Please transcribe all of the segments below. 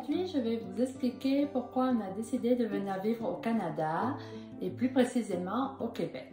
aujourd'hui, je vais vous expliquer pourquoi on a décidé de venir vivre au Canada et plus précisément au Québec.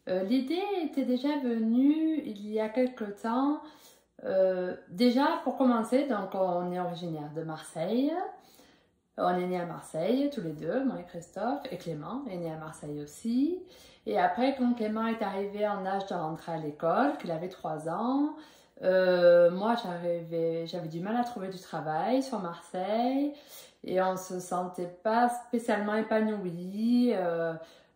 L'idée était déjà venue il y a quelque temps. Déjà, pour commencer, donc on est originaire de Marseille. On est né à Marseille, tous les deux, moi et Christophe, et Clément est né à Marseille aussi. Et après, quand Clément est arrivé en âge de rentrer à l'école, qu'il avait 3 ans, moi j'avais du mal à trouver du travail sur Marseille et on se sentait pas spécialement épanoui.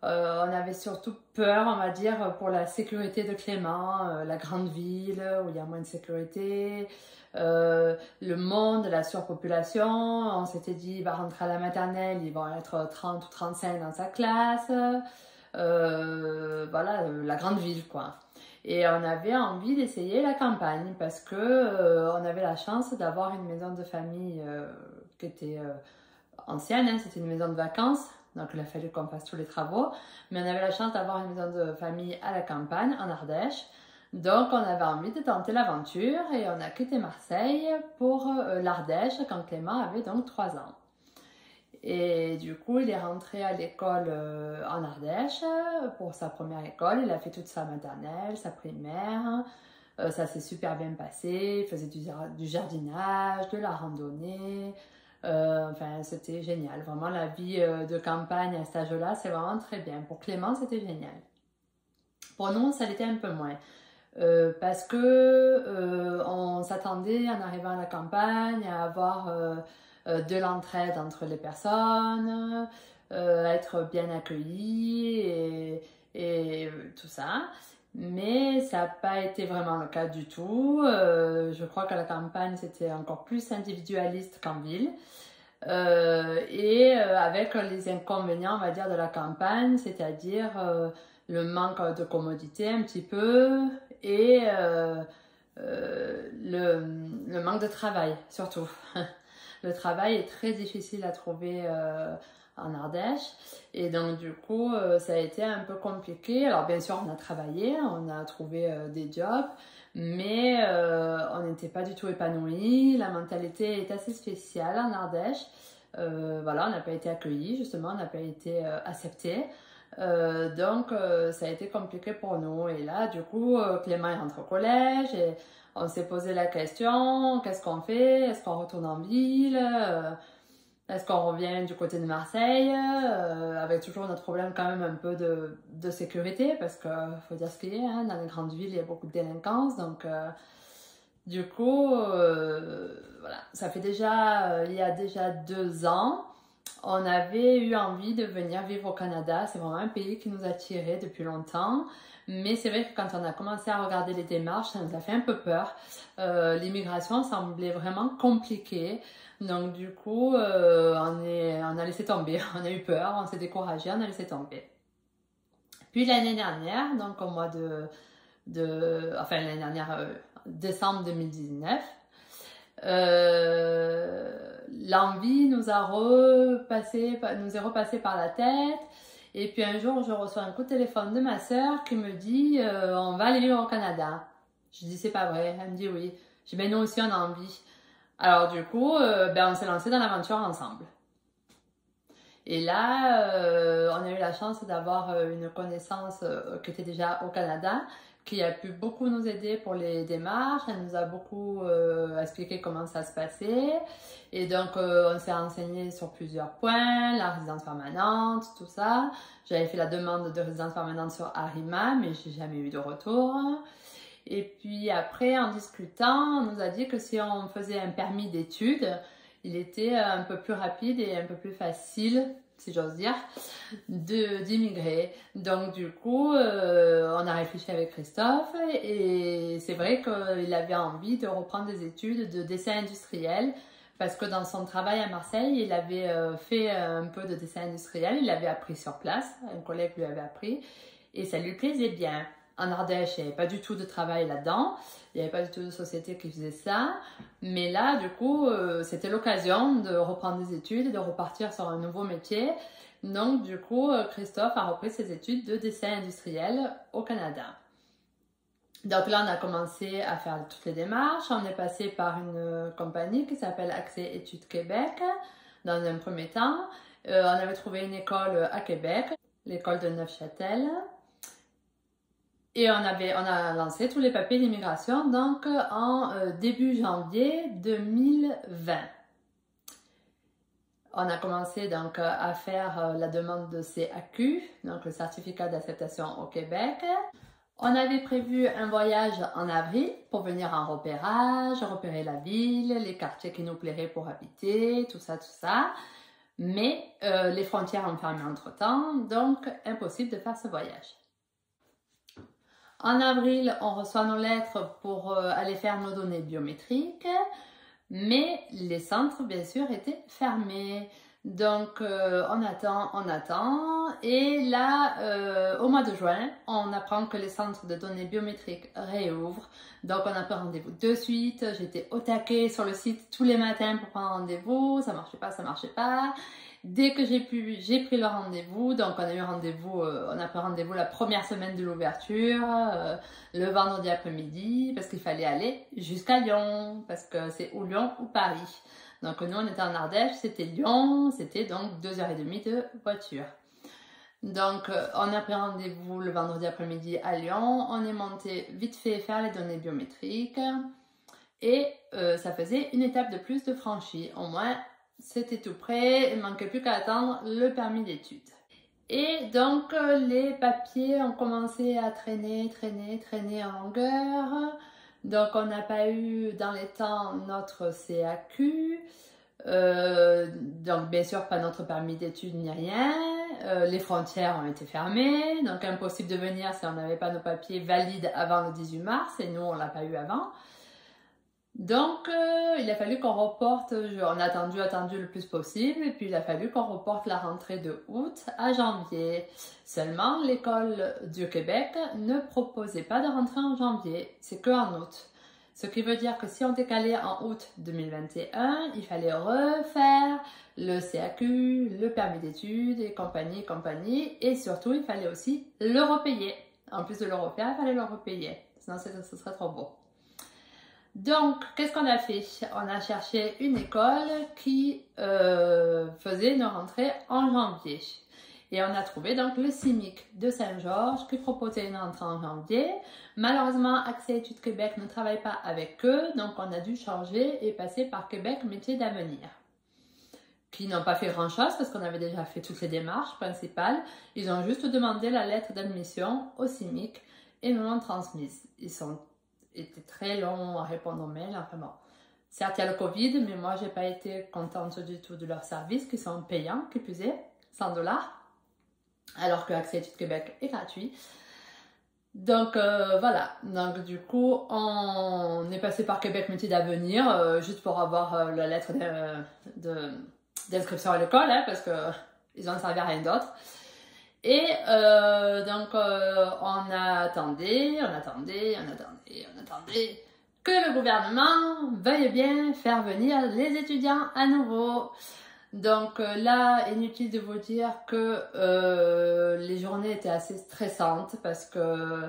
On avait surtout peur, on va dire, pour la sécurité de Clément, la grande ville où il y a moins de sécurité. Le monde, la surpopulation, on s'était dit il va rentrer à la maternelle, ils vont être 30 ou 35 dans sa classe, voilà, la grande ville quoi. Et on avait envie d'essayer la campagne parce que on avait la chance d'avoir une maison de famille qui était ancienne, hein, c'était une maison de vacances, donc il a fallu qu'on fasse tous les travaux, mais on avait la chance d'avoir une maison de famille à la campagne, en Ardèche. Donc, on avait envie de tenter l'aventure et on a quitté Marseille pour l'Ardèche quand Clément avait donc 3 ans. Et du coup, il est rentré à l'école en Ardèche pour sa première école. Il a fait toute sa maternelle, sa primaire. Ça s'est super bien passé. Il faisait du jardinage, de la randonnée. Enfin, c'était génial. Vraiment, la vie de campagne à cet âge-là, c'est vraiment très bien. Pour Clément, c'était génial. Pour nous, ça l'était un peu moins. Parce que on s'attendait en arrivant à la campagne à avoir de l'entraide entre les personnes, être bien accueillis et tout ça. Mais ça n'a pas été vraiment le cas du tout. Je crois qu'à la campagne, c'était encore plus individualiste qu'en ville. Avec les inconvénients, on va dire, de la campagne, c'est-à-dire le manque de commodité un petit peu et le manque de travail surtout. Le travail est très difficile à trouver en Ardèche et donc du coup ça a été un peu compliqué. Alors bien sûr on a travaillé, on a trouvé des jobs, mais on n'était pas du tout épanouis. La mentalité est assez spéciale en Ardèche. Voilà, on n'a pas été accueillis, justement, on n'a pas été acceptés. Donc ça a été compliqué pour nous. Et là, du coup, Clément est rentré au collège et on s'est posé la question, qu'est-ce qu'on fait? Est-ce qu'on retourne en ville? Est-ce qu'on revient du côté de Marseille? Avec toujours notre problème quand même un peu de sécurité, parce que faut dire ce qu'il y a, hein, dans les grandes villes, il y a beaucoup de délinquance. Donc du coup, voilà, ça fait déjà, il y a déjà 2 ans, on avait eu envie de venir vivre au Canada. C'est vraiment un pays qui nous attirait depuis longtemps. Mais c'est vrai que quand on a commencé à regarder les démarches, ça nous a fait un peu peur. L'immigration semblait vraiment compliquée. Donc du coup, on a laissé tomber. On a eu peur, on s'est découragé, on a laissé tomber. Puis l'année dernière, donc au mois enfin l'année dernière, décembre 2019, l'envie nous est repassée par la tête. Et puis un jour, je reçois un coup de téléphone de ma sœur qui me dit on va aller vivre au Canada. Je dis c'est pas vrai. Elle me dit oui. Je dis ben nous aussi on a envie. Alors du coup, on s'est lancé dans l'aventure ensemble. Et là, on a eu la chance d'avoir une connaissance qui était déjà au Canada, qui a pu beaucoup nous aider pour les démarches. Elle nous a beaucoup expliqué comment ça se passait. Et donc, on s'est renseigné sur plusieurs points, la résidence permanente, tout ça. J'avais fait la demande de résidence permanente sur Arima, mais j'ai jamais eu de retour. Et puis après, en discutant, on nous a dit que si on faisait un permis d'études, il était un peu plus rapide et un peu plus facile, si j'ose dire, d'immigrer. Donc du coup, on a réfléchi avec Christophe et c'est vrai qu'il avait envie de reprendre des études de dessin industriel parce que dans son travail à Marseille, il avait fait un peu de dessin industriel, il l'avait appris sur place, un collègue lui avait appris et ça lui plaisait bien. En Ardèche, il n'y avait pas du tout de travail là-dedans, il n'y avait pas du tout de société qui faisait ça, mais là, du coup, c'était l'occasion de reprendre des études et de repartir sur un nouveau métier. Donc, du coup, Christophe a repris ses études de dessin industriel au Canada. Donc là, on a commencé à faire toutes les démarches. On est passé par une compagnie qui s'appelle Accès Études Québec, dans un premier temps. On avait trouvé une école à Québec, l'école de Neufchâtel. Et on a lancé tous les papiers d'immigration donc en début janvier 2020. On a commencé donc à faire la demande de CAQ, donc le certificat d'acceptation au Québec. On avait prévu un voyage en avril pour venir en repérage, repérer la ville, les quartiers qui nous plairaient pour habiter, tout ça, tout ça. Mais les frontières ont fermé entre-temps, donc impossible de faire ce voyage. En avril, on reçoit nos lettres pour aller faire nos données biométriques, mais les centres, bien sûr, étaient fermés. Donc, on attend. Et là, au mois de juin, on apprend que les centres de données biométriques réouvrent. Donc, on a pris rendez-vous de suite. J'étais au taquet sur le site tous les matins pour prendre rendez-vous. Ça marchait pas. Dès que j'ai pris le rendez-vous. Donc, on a pris rendez-vous la première semaine de l'ouverture, le vendredi après-midi, parce qu'il fallait aller jusqu'à Lyon, parce que c'est ou Lyon ou Paris. Donc nous, on était en Ardèche, c'était Lyon, c'était donc 2h30 de voiture. Donc on a pris rendez-vous le vendredi après-midi à Lyon, on est monté vite fait faire les données biométriques et ça faisait une étape de plus de franchie. Au moins, c'était tout prêt, il ne manquait plus qu'à attendre le permis d'études. Et donc les papiers ont commencé à traîner en longueur. Donc on n'a pas eu dans les temps notre CAQ, donc bien sûr pas notre permis d'études ni rien, les frontières ont été fermées, donc impossible de venir si on n'avait pas nos papiers valides avant le 18 mars et nous on l'a pas eu avant. Donc il a fallu qu'on reporte, on a attendu le plus possible et puis il a fallu qu'on reporte la rentrée de août à janvier. Seulement l'école du Québec ne proposait pas de rentrée en janvier, c'est que en août. Ce qui veut dire que si on décalait en août 2021, il fallait refaire le CAQ, le permis d'études et compagnie. Et surtout, il fallait aussi le repayer. En plus de le refaire, il fallait le repayer. Sinon, ce serait trop beau. Donc, qu'est-ce qu'on a fait? On a cherché une école qui faisait une rentrée en janvier. Et on a trouvé donc le CIMIC de Saint-Georges qui proposait une rentrée en janvier. Malheureusement, Accès Études Québec ne travaille pas avec eux, donc on a dû changer et passer par Québec Métiers d'Avenir, qui n'ont pas fait grand-chose parce qu'on avait déjà fait toutes les démarches principales. Ils ont juste demandé la lettre d'admission au CIMIC et nous l'ont transmise. Étaient très longs à répondre aux mails, enfin bon. Certes, il y a le Covid, mais moi, j'ai pas été contente du tout de leurs services qui sont payants, qui plus est, 100 $, alors que Accès Études Québec est gratuit. Donc voilà, donc du coup, on est passé par Québec Métiers d'Avenir, juste pour avoir la lettre d'inscription à l'école, hein, parce qu'ils n'en servaient à rien d'autre. Et donc on attendait que le gouvernement veuille bien faire venir les étudiants à nouveau. Donc là, inutile de vous dire que les journées étaient assez stressantes parce que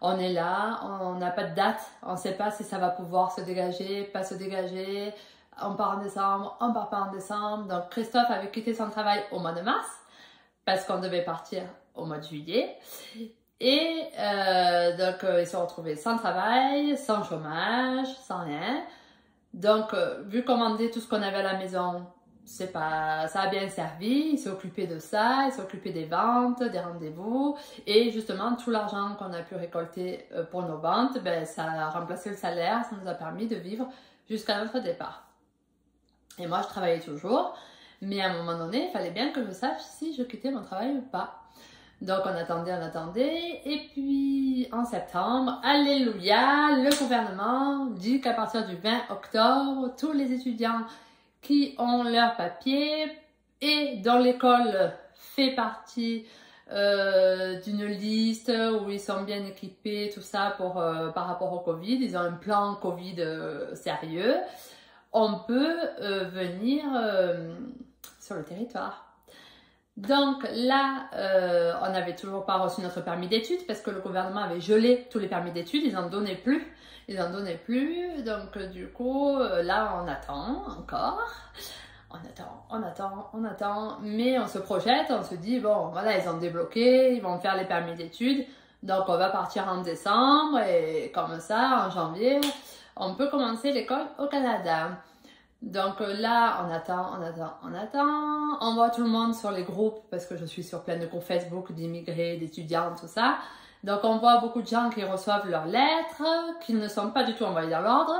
on est là, on n'a pas de date, on ne sait pas si ça va pouvoir se dégager, pas se dégager, on part en décembre, on part pas en décembre. Donc Christophe avait quitté son travail au mois de mars parce qu'on devait partir au mois de juillet. Et donc, ils se sont retrouvés sans travail, sans chômage, sans rien. Donc, vu commander tout ce qu'on avait à la maison, ça a bien servi. Il s'est occupé de ça, il s'est occupé des ventes, des rendez-vous. Et justement, tout l'argent qu'on a pu récolter pour nos ventes, ben, ça a remplacé le salaire, ça nous a permis de vivre jusqu'à notre départ. Et moi, je travaillais toujours. Mais à un moment donné, il fallait bien que je sache si je quittais mon travail ou pas. Donc on attendait. Et puis en septembre, alléluia, le gouvernement dit qu'à partir du 20 octobre, tous les étudiants qui ont leur papier et dont l'école fait partie d'une liste où ils sont bien équipés, tout ça par rapport au Covid, ils ont un plan Covid sérieux, on peut venir sur le territoire. Donc là, on n'avait toujours pas reçu notre permis d'études parce que le gouvernement avait gelé tous les permis d'études, ils n'en donnaient plus. Ils n'en donnaient plus, donc du coup, là on attend encore. On attend, mais on se projette, on se dit, bon, voilà, ils ont débloqué, ils vont faire les permis d'études, donc on va partir en décembre, et comme ça, en janvier, on peut commencer l'école au Canada. Donc là, on attend, on voit tout le monde sur les groupes, parce que je suis sur plein de groupes Facebook d'immigrés, d'étudiants, tout ça. Donc on voit beaucoup de gens qui reçoivent leurs lettres, qui ne sont pas du tout envoyées dans l'ordre,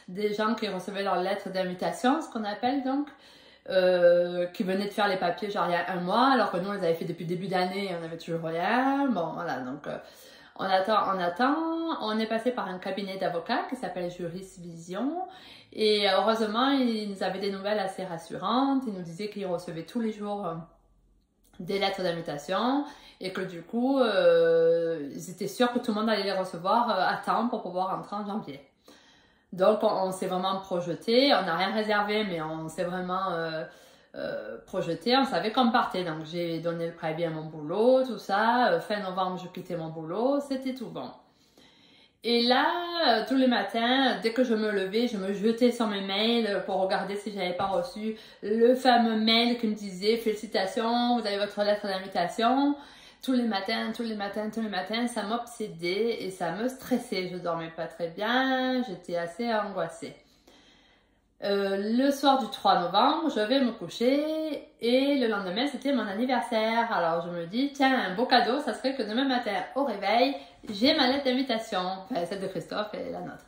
des gens qui recevaient leurs lettres d'invitation, ce qu'on appelle donc, qui venaient de faire les papiers genre il y a un mois, alors que nous on les avait fait depuis le début d'année et on n'avait toujours rien. Bon voilà, donc on attend, on est passé par un cabinet d'avocats qui s'appelle Juris Vision et heureusement ils nous avaient des nouvelles assez rassurantes, ils nous disaient qu'ils recevaient tous les jours des lettres d'invitation et que du coup ils étaient sûrs que tout le monde allait les recevoir à temps pour pouvoir entrer en janvier. Donc on s'est vraiment projeté, on n'a rien réservé mais on s'est vraiment projeté, on savait qu'on partait. Donc j'ai donné le préavis à mon boulot, tout ça, fin novembre je quittais mon boulot, c'était tout bon. Et là, tous les matins, dès que je me levais, je me jetais sur mes mails pour regarder si j'avais pas reçu le fameux mail qui me disait « Félicitations, vous avez votre lettre d'invitation ». Tous les matins, ça m'obsédait et ça me stressait. Je dormais pas très bien, j'étais assez angoissée. Le soir du 3 novembre, je vais me coucher et le lendemain, c'était mon anniversaire. Alors je me dis, tiens, un beau cadeau, ça serait que demain matin, au réveil, j'ai ma lettre d'invitation. Enfin, celle de Christophe et la nôtre.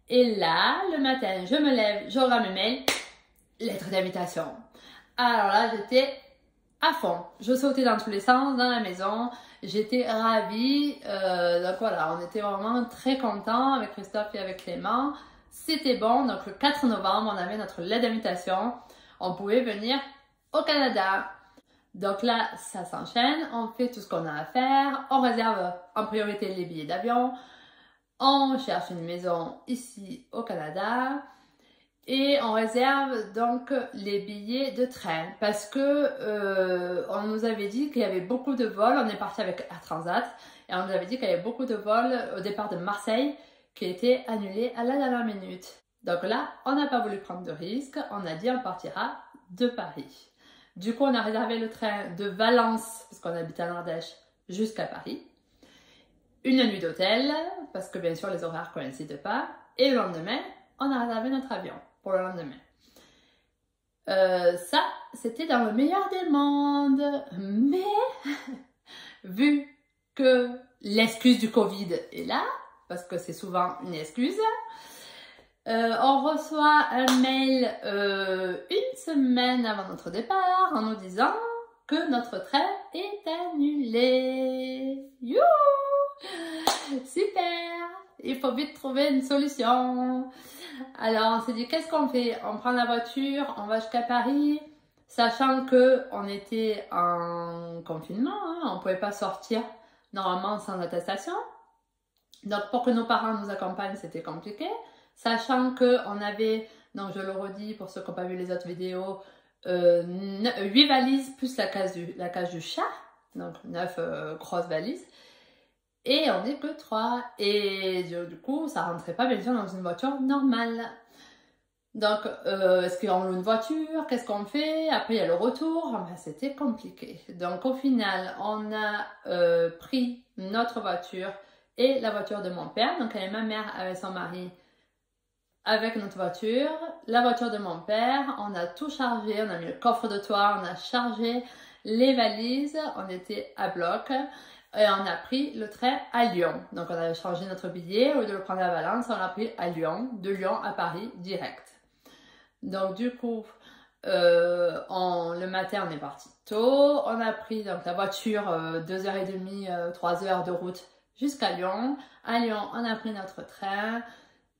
Et là, le matin, je me lève, je regarde mes mails, lettre d'invitation. Alors là, j'étais à fond. Je sautais dans tous les sens dans la maison. J'étais ravie. Donc voilà, on était vraiment très contents avec Christophe et avec Clément. C'était bon. Donc le 4 novembre, on avait notre lettre d'invitation. On pouvait venir au Canada. Donc là, ça s'enchaîne. On fait tout ce qu'on a à faire. On réserve en priorité les billets d'avion. On cherche une maison ici au Canada. Et on réserve donc les billets de train parce que on nous avait dit qu'il y avait beaucoup de vols. On est parti avec Air Transat et on nous avait dit qu'il y avait beaucoup de vols au départ de Marseille qui étaient annulés à la dernière minute. Donc là, on n'a pas voulu prendre de risques. On a dit on partira de Paris. Du coup, on a réservé le train de Valence, parce qu'on habite en Ardèche, jusqu'à Paris. Une nuit d'hôtel, parce que bien sûr les horaires ne coïncident pas. Et le lendemain, on a réservé notre avion pour le lendemain. Ça, c'était dans le meilleur des mondes. Mais, vu que l'excuse du Covid est là, parce que c'est souvent une excuse, on reçoit un mail une semaine avant notre départ en nous disant que notre train est annulé. Youhou! Super! Il faut vite trouver une solution. Alors on s'est dit qu'est-ce qu'on fait? On prend la voiture, on va jusqu'à Paris, sachant que on était en confinement, hein, on ne pouvait pas sortir normalement sans attestation. Donc pour que nos parents nous accompagnent, c'était compliqué. Sachant qu'on avait, donc je le redis pour ceux qui n'ont pas vu les autres vidéos, 8 valises plus la cage du chat, donc 9 grosses valises. Et on n'est que 3. Et du coup, ça rentrait pas bien sûr dans une voiture normale. Donc, est-ce qu'on loue une voiture? Qu'est-ce qu'on fait? Après, il y a le retour. Ben, c'était compliqué. Donc, au final, on a pris notre voiture et la voiture de mon père. Donc, elle est ma mère avec son mari avec notre voiture. La voiture de mon père, on a tout chargé. On a mis le coffre de toit, on a chargé les valises. On était à bloc. Et on a pris le train à Lyon. Donc on a changé notre billet, au lieu de le prendre à Valence, on l'a pris à Lyon, de Lyon à Paris direct. Donc du coup, le matin on est parti tôt, on a pris donc la voiture 2h30, 3h de route jusqu'à Lyon. À Lyon, on a pris notre train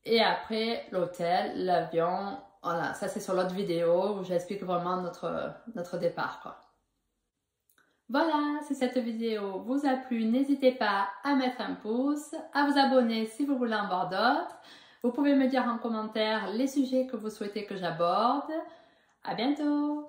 et après l'hôtel, l'avion. Voilà, ça c'est sur l'autre vidéo où j'explique vraiment notre départ, quoi. Voilà, si cette vidéo vous a plu, n'hésitez pas à mettre un pouce, à vous abonner si vous voulez en voir d'autres. Vous pouvez me dire en commentaire les sujets que vous souhaitez que j'aborde. À bientôt!